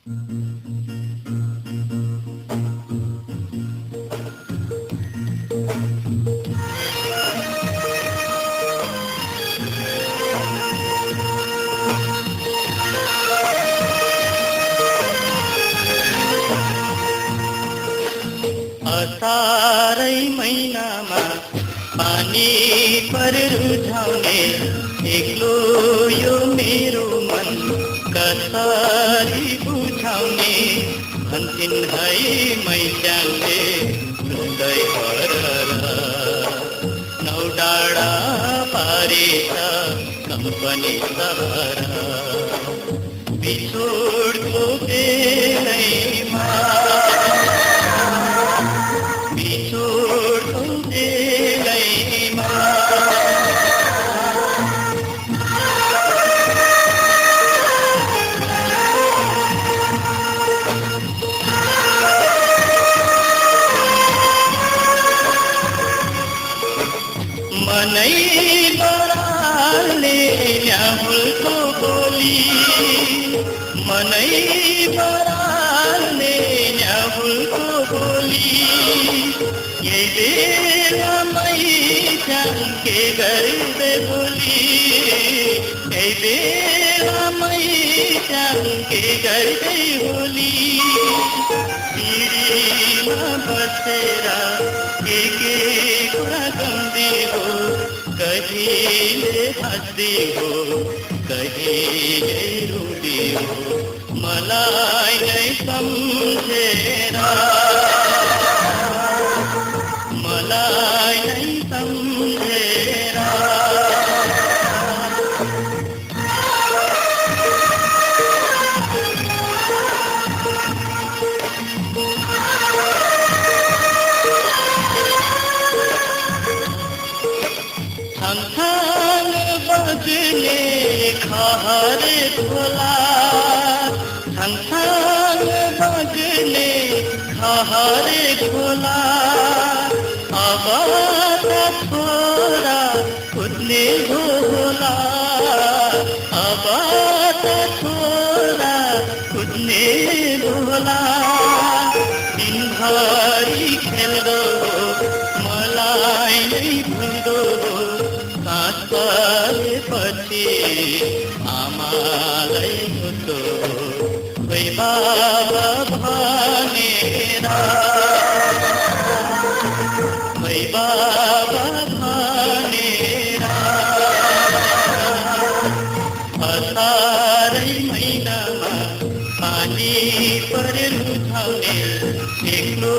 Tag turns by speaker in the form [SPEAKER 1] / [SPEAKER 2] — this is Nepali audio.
[SPEAKER 1] असारै महिनामा पानी रुझाउने एक्लो यो मेरो मन कसरी बुझाउने भन्थिन् है मैचाङले सुन्दै हरर नौ डाँडा पारेछ कम्पनी सहर बिछोडको बेलैमा मनै बराल्ने न्याहुलको बोली मनै बराल्ने न्याहुलको बोली यही बेलामै के गर्दै बोली यही बेलामै के गर्दै बोली पिँढीमा बसेर के कुरा गम्दी हो कहिले हँस्दी हो कहिले रुदी हो मलाई नै सम्झेर मलाई नै सम्झेर छङछङ बज्ने खहरे ढोला छङछङ बज्ने खहरे ढोला अब त छोरा कुद्ने होला अब त छोरा कुद्ने होला दिनभरि खेल्दो मलाई नै भुल्दो सास परेपछि आमालाई मुद्दो खोइ बाबा भनेर खोइ बाबा भनेर असारै महिनामा पानी रुझाउने एक्लो